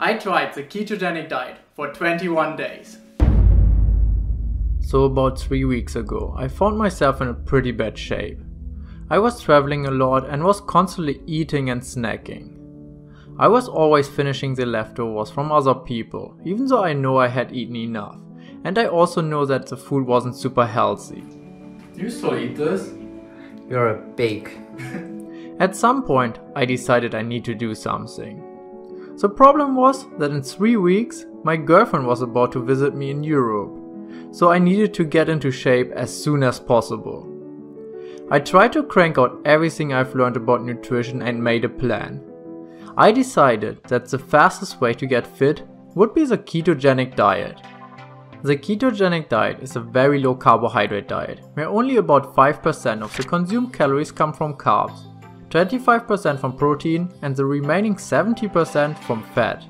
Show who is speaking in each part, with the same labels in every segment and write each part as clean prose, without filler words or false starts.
Speaker 1: I tried the ketogenic diet for 21 days.
Speaker 2: So about 3 weeks ago, I found myself in a pretty bad shape. I was traveling a lot and was constantly eating and snacking. I was always finishing the leftovers from other people, even though I know I had eaten enough. And I also know that the food wasn't super healthy.
Speaker 1: You still eat this?
Speaker 3: You're a pig.
Speaker 2: At some point, I decided I need to do something. The problem was that in 3 weeks, my girlfriend was about to visit me in Europe, so I needed to get into shape as soon as possible. I tried to crank out everything I've learned about nutrition and made a plan. I decided that the fastest way to get fit would be the ketogenic diet. The ketogenic diet is a very low carbohydrate diet, where only about 5% of the consumed calories come from carbs, 25% from protein and the remaining 70% from fat.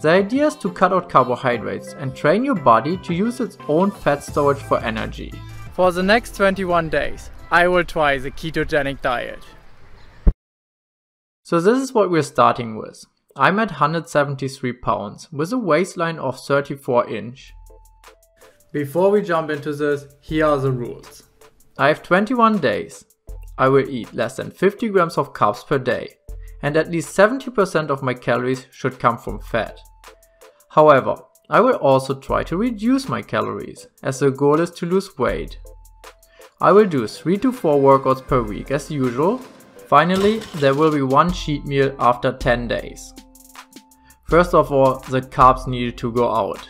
Speaker 2: The idea is to cut out carbohydrates and train your body to use its own fat storage for energy.
Speaker 1: For the next 21 days, I will try the ketogenic diet.
Speaker 2: So this is what we're starting with. I'm at 173 pounds with a waistline of 34 inch.
Speaker 1: Before we jump into this, here are the rules.
Speaker 2: I have 21 days. I will eat less than 50 grams of carbs per day, and at least 70% of my calories should come from fat. However, I will also try to reduce my calories, as the goal is to lose weight. I will do 3 to 4 workouts per week as usual. Finally, there will be one cheat meal after 10 days. First of all, the carbs needed to go out.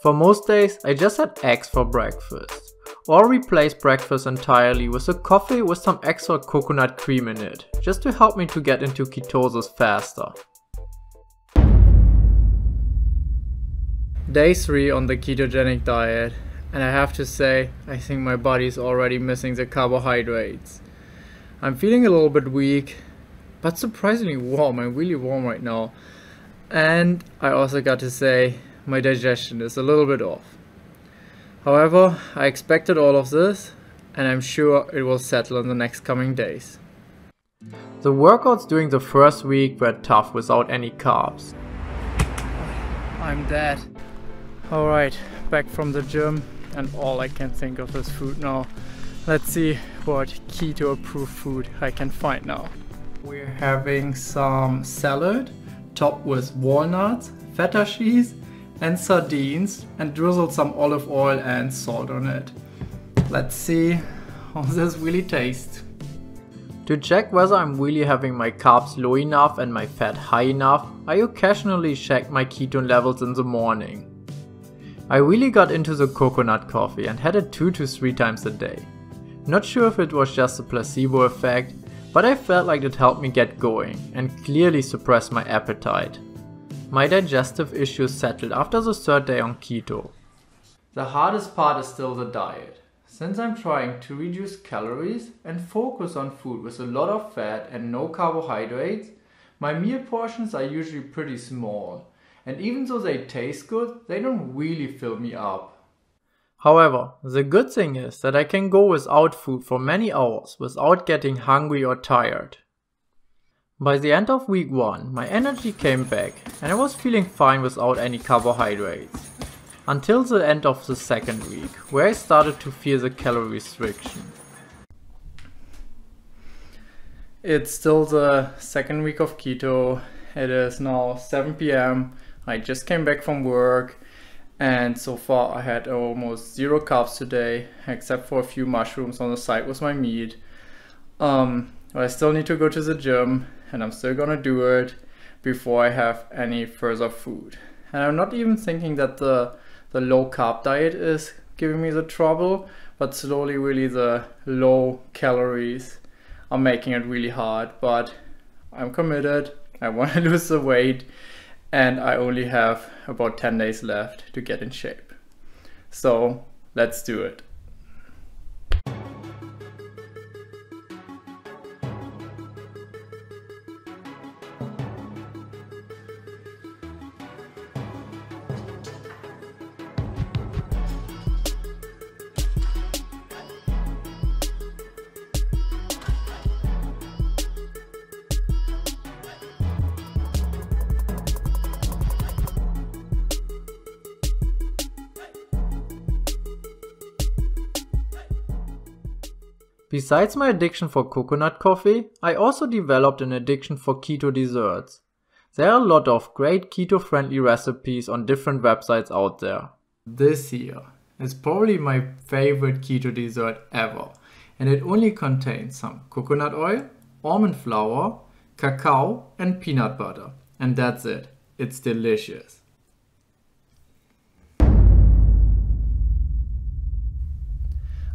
Speaker 2: For most days, I just had eggs for breakfast, or replaced breakfast entirely with a coffee with some extra coconut cream in it, just to help me to get into ketosis faster.
Speaker 1: Day 3 on the ketogenic diet, and I have to say, I think my body is already missing the carbohydrates. I'm feeling a little bit weak, but surprisingly warm. I'm really warm right now. And I also got to say, my digestion is a little bit off. However, I expected all of this, and I'm sure it will settle in the next coming days.
Speaker 2: The workouts during the first week were tough without any carbs.
Speaker 1: I'm dead. Alright, back from the gym, and all I can think of is food now. Let's see what keto approved food I can find now. We're having some salad topped with walnuts, feta cheese and sardines, and drizzled some olive oil and salt on it. Let's see how this really tastes.
Speaker 2: To check whether I'm really having my carbs low enough and my fat high enough, I occasionally check my ketone levels in the morning. I really got into the coconut coffee and had it 2 to 3 times a day. Not sure if it was just a placebo effect, but I felt like it helped me get going and clearly suppressed my appetite. My digestive issues settled after the 3rd day on keto. The hardest part is still the diet. Since I'm trying to reduce calories and focus on food with a lot of fat and no carbohydrates, my meal portions are usually pretty small, and even though they taste good, they don't really fill me up. However, the good thing is that I can go without food for many hours without getting hungry or tired. By the end of week 1, my energy came back and I was feeling fine without any carbohydrates. Until the end of the 2nd week, where I started to feel the calorie restriction.
Speaker 1: It's still the 2nd week of keto. It is now 7 PM. I just came back from work, and so far I had almost 0 carbs today, except for a few mushrooms on the side with my meat. But I still need to go to the gym, and I'm still gonna do it before I have any further food. And I'm not even thinking that the low carb diet is giving me the trouble, but slowly really the low calories are making it really hard. But I'm committed, I want to lose the weight, and I only have about 10 days left to get in shape. So let's do it.
Speaker 2: Besides my addiction for coconut coffee, I also developed an addiction for keto desserts. There are a lot of great keto-friendly recipes on different websites out there.
Speaker 1: This here is probably my favorite keto dessert ever, and it only contains some coconut oil, almond flour, cacao and peanut butter. And that's it. It's delicious.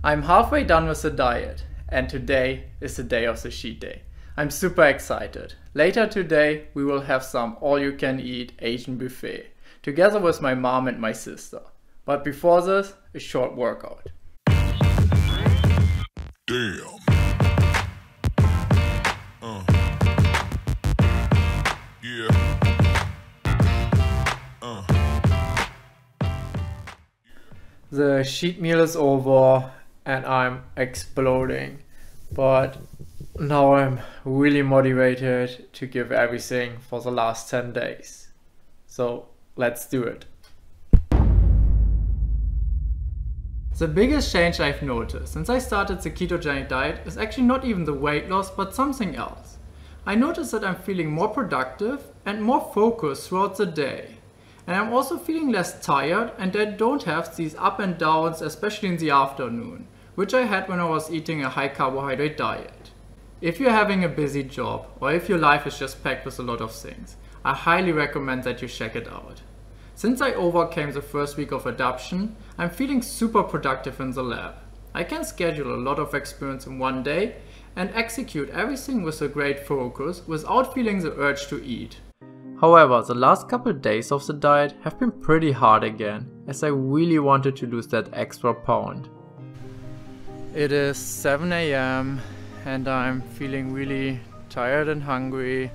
Speaker 1: I'm halfway done with the diet, and today is the day of the cheat day. I'm super excited. Later today we will have some all-you-can-eat Asian buffet, together with my mom and my sister. But before this, a short workout.
Speaker 4: Damn. Yeah.
Speaker 1: The cheat meal is over and I'm exploding, but now I'm really motivated to give everything for the last 10 days. So let's do it. The biggest change I've noticed since I started the ketogenic diet is actually not even the weight loss, but something else. I noticed that I'm feeling more productive and more focused throughout the day. And I'm also feeling less tired, and I don't have these up and downs, especially in the afternoon, which I had when I was eating a high carbohydrate diet. If you're having a busy job, or if your life is just packed with a lot of things, I highly recommend that you check it out. Since I overcame the first week of adoption, I'm feeling super productive in the lab. I can schedule a lot of experiments in one day and execute everything with a great focus without feeling the urge to eat.
Speaker 2: However, the last couple days of the diet have been pretty hard again, as I really wanted to lose that extra pound.
Speaker 1: It is 7 AM and I'm feeling really tired and hungry.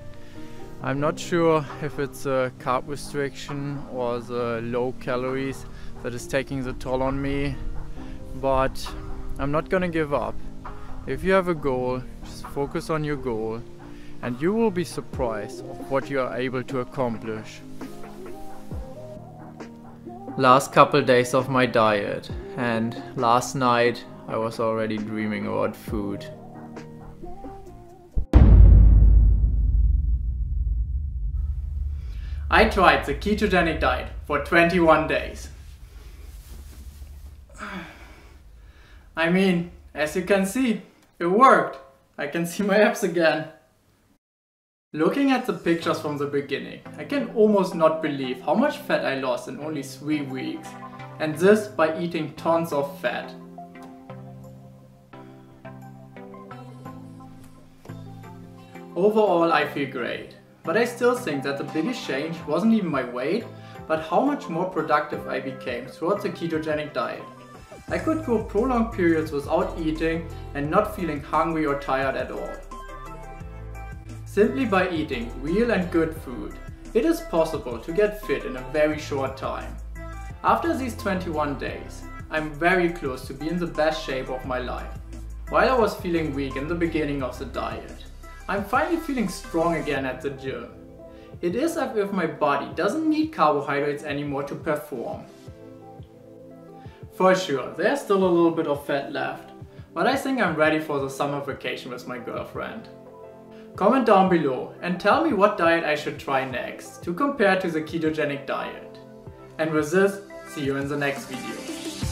Speaker 1: I'm not sure if it's a carb restriction or the low calories that is taking the toll on me, but I'm not gonna give up. If you have a goal, just focus on your goal and you will be surprised of what you are able to accomplish.
Speaker 2: Last couple days of my diet, and last night I was already dreaming about food.
Speaker 1: I tried the ketogenic diet for 21 days. I mean, as you can see, it worked. I can see my abs again. Looking at the pictures from the beginning, I can almost not believe how much fat I lost in only 3 weeks. And this by eating tons of fat. Overall, I feel great. But I still think that the biggest change wasn't even my weight, but how much more productive I became throughout the ketogenic diet. I could go prolonged periods without eating and not feeling hungry or tired at all. Simply by eating real and good food, it is possible to get fit in a very short time. After these 21 days, I'm very close to being in the best shape of my life. While I was feeling weak in the beginning of the diet, I'm finally feeling strong again at the gym. It is as if my body doesn't need carbohydrates anymore to perform. For sure, there's still a little bit of fat left, but I think I'm ready for the summer vacation with my girlfriend. Comment down below and tell me what diet I should try next to compare to the ketogenic diet. And with this, see you in the next video.